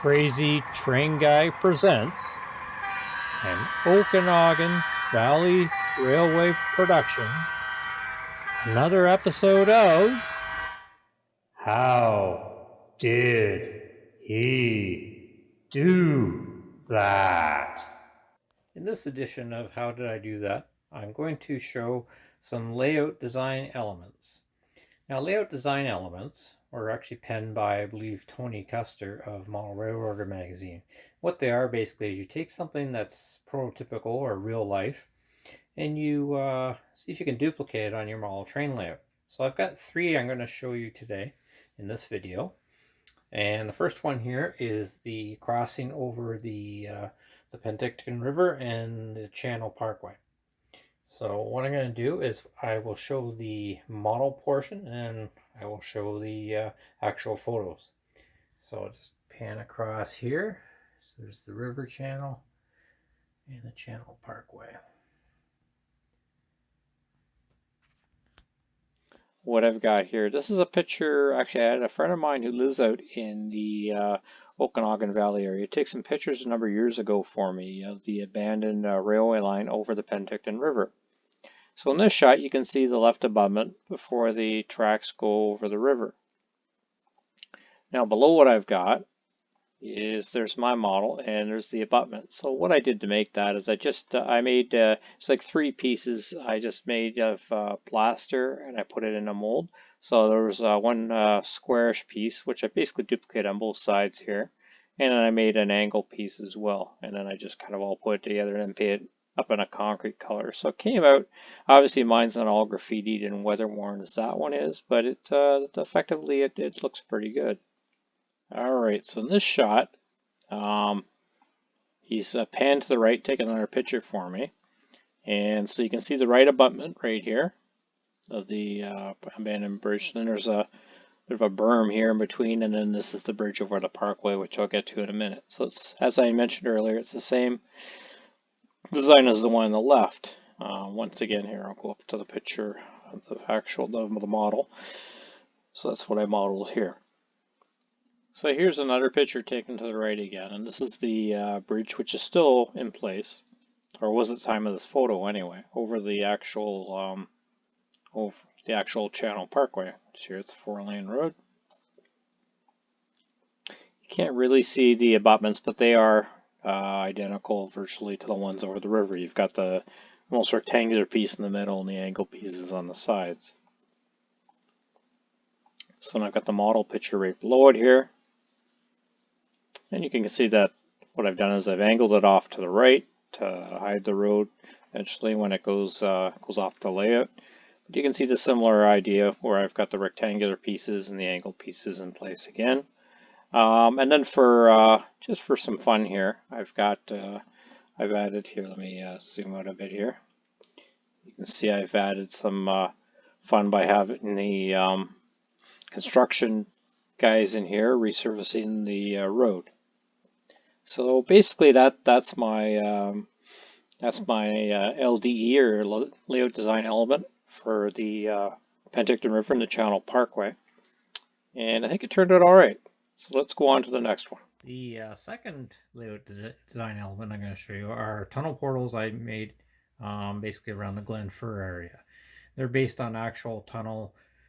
Crazy Train Guy presents an Okanagan Valley Railway production. Another episode of How Did He Do That? In this edition of How Did I Do That, I'm going to show some layout design elements. Now, layout design elements were actually penned by, I believe, Tony Custer of Model Railroader magazine. What they are basically is you take something that's prototypical or real life and you see if you can duplicate it on your model train layout. So I've got three I'm going to show you today in this video. And the first one here is the crossing over the Penticton River and the Channel Parkway. So what I'm going to do is I will show the model portion and I will show the actual photos. So I'll just pan across here. So there's the river channel and the Channel Parkway. What I've got here, this is a picture, actually I had a friend of mine who lives out in the Okanagan Valley area. He took some pictures a number of years ago for me of the abandoned railway line over the Penticton River. So in this shot you can see the left abutment before the tracks go over the river. Now below what I've got is there's my model and there's the abutment. So what I did to make that is I made it's like three pieces I just made of plaster and I put it in a mold. So there was one squarish piece which I basically duplicated on both sides here, and then I made an angle piece as well, and then I just kind of all put it together and painted it up in a concrete color. So it came out, obviously mine's not all graffitied and weather worn as that one is, but it effectively it looks pretty good. Alright, so in this shot, he's panned to the right, taking another picture for me. And so you can see the right abutment right here of the abandoned bridge. Then there's a bit of a berm here in between, and then this is the bridge over the parkway, which I'll get to in a minute. So it's, as I mentioned earlier, it's the same design as the one on the left. Once again here, I'll go up to the picture of the actual of the model. So that's what I modeled here. So here's another picture taken to the right again, and this is the bridge, which is still in place, or was at the time of this photo anyway, over the actual Channel Parkway. So here it's a 4-lane road. You can't really see the abutments, but they are identical virtually to the ones over the river. You've got the most rectangular piece in the middle and the angle pieces on the sides. So now I've got the model picture right below it here. And you can see that what I've done is I've angled it off to the right to hide the road eventually when it goes off the layout. But you can see the similar idea where I've got the rectangular pieces and the angled pieces in place again. And then for just for some fun here, I've added here. Let me zoom out a bit here. You can see I've added some fun by having the construction guys in here resurfacing the road. So basically that's my LDE or layout design element for the Penticton River and the Channel Parkway, and I think it turned out all right. So let's go on to the next one. The second layout design element I'm going to show you are tunnel portals I made basically around the Glen Fir area. They're based on actual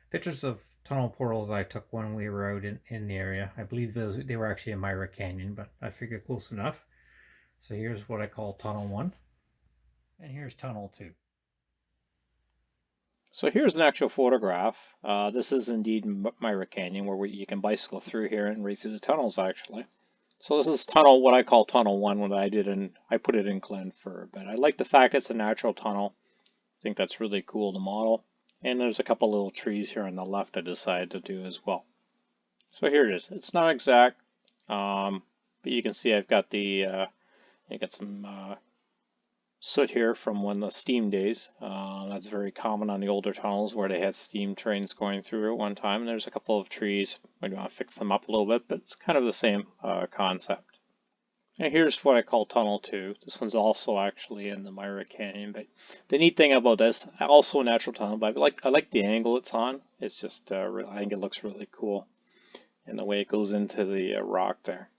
pictures of tunnel portals I took when we were out in the area. I believe they were actually in Myra Canyon, but I figured close enough. So here's what I call Tunnel 1, and here's Tunnel 2. So here's an actual photograph. This is indeed Myra Canyon, where you can bicycle through here and right through the tunnels actually. So this is what I call Tunnel 1, when I put it in Glen Fir. But I like the fact it's a natural tunnel. I think that's really cool to model. And there's a couple little trees here on the left I decided to do as well. So here it is. It's not exact, but you can see I've got some soot here from when the steam days. That's very common on the older tunnels where they had steam trains going through at one time. And there's a couple of trees. I want to fix them up a little bit, but it's kind of the same concept. And here's what I call Tunnel 2. This one's also actually in the Myra Canyon. But the neat thing about this, also a natural tunnel, but I like the angle it's on. It's just, I think it looks really cool. And the way it goes into the rock there.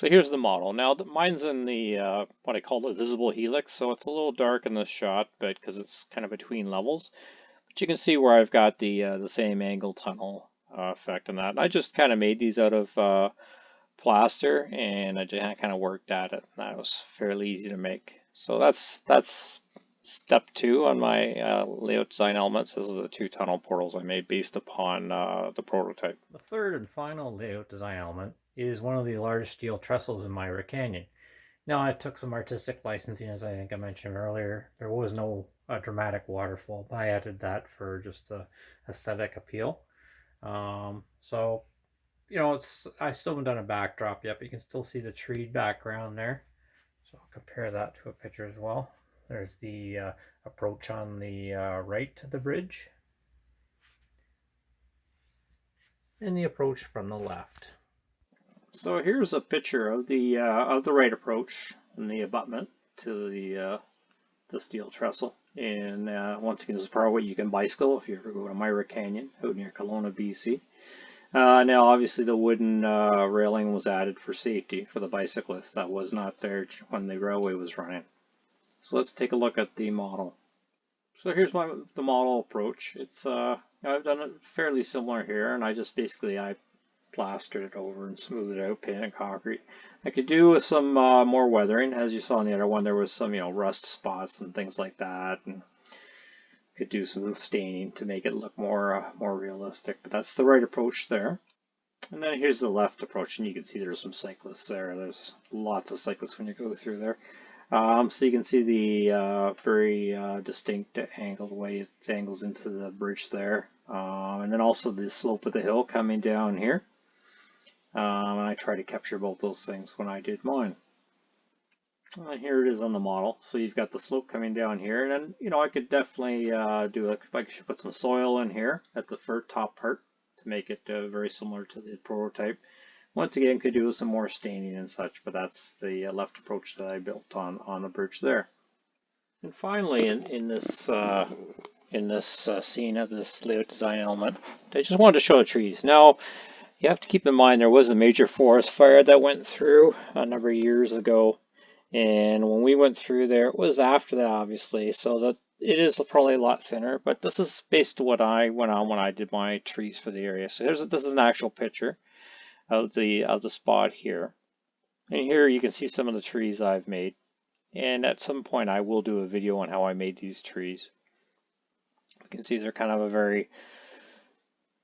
So here's the model. Now mine's in the what I call the visible helix, so it's a little dark in the shot, but because it's kind of between levels. But you can see where I've got the same angle tunnel effect on that. I just kind of made these out of plaster, and I just kind of worked at it. That was fairly easy to make. So that's step 2 on my layout design elements. This is the 2 tunnel portals I made based upon the prototype. The third and final layout design element is one of the large steel trestles in Myra Canyon. Now, I took some artistic licensing, as I think I mentioned earlier. There was no dramatic waterfall, but I added that for just the aesthetic appeal. So, you know, I still haven't done a backdrop yet, but you can still see the tree background there. So I'll compare that to a picture as well. There's the approach on the right to the bridge, and the approach from the left. So here's a picture of the right approach and the abutment to the steel trestle. And once again, this is part of what you can bicycle if you ever go to Myra Canyon out near Kelowna, BC. Now, obviously, the wooden railing was added for safety for the bicyclists. That was not there when the railway was running. So let's take a look at the model. So here's the model approach. It's I've done it fairly similar here, and I just basically plastered it over and smoothed it out, painted concrete. I could do with some more weathering. As you saw in the other one, there was some rust spots and things like that, and could do some staining to make it look more realistic. But that's the right approach there. And then here's the left approach, and you can see there's some cyclists there. There's lots of cyclists when you go through there. So you can see the very distinct angled way it angles into the bridge there. And then also the slope of the hill coming down here. And I try to capture both those things when I did mine. Here it is on the model. So you've got the slope coming down here, and then I could definitely I should put some soil in here at the top part to make it very similar to the prototype. Once again, could do some more staining and such, but that's the left approach that I built on the bridge there. And finally, in this scene of this layout design element, I just wanted to show the trees. Now, you have to keep in mind there was a major forest fire that went through a number of years ago, and when we went through there, it was after that, obviously, so that it is probably a lot thinner. But this is based on what I went on when I did my trees for the area. So this is an actual picture of the spot here, and here you can see some of the trees I've made. And at some point, I will do a video on how I made these trees. You can see they're kind of a very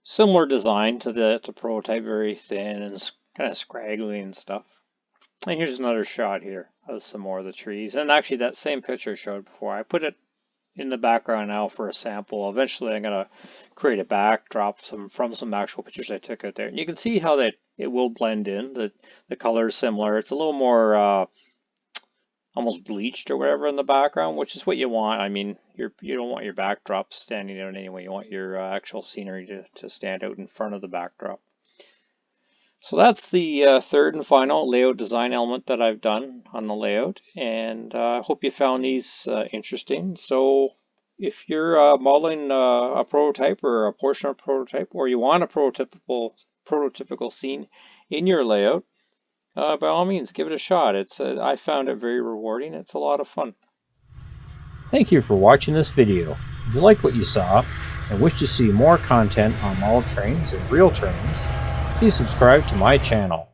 similar design to the prototype, very thin and kind of scraggly and stuff. And here's another shot here of some more of the trees. And actually, that same picture I showed before, I put it in the background now for a sample. Eventually, I'm going to create a backdrop from some actual pictures I took out there. And you can see how that it will blend in. The color is similar. It's a little more almost bleached or whatever in the background, which is what you want. I mean, you don't want your backdrop standing out anyway. You want your actual scenery to stand out in front of the backdrop. So that's the third and final layout design element that I've done on the layout, and I hope you found these interesting. So if you're modeling a prototype or a portion of a prototype, or you want a prototypical scene in your layout, by all means, give it a shot. I found it very rewarding. It's a lot of fun. Thank you for watching this video. If you like what you saw and wish to see more content on model trains and real trains, please subscribe to my channel.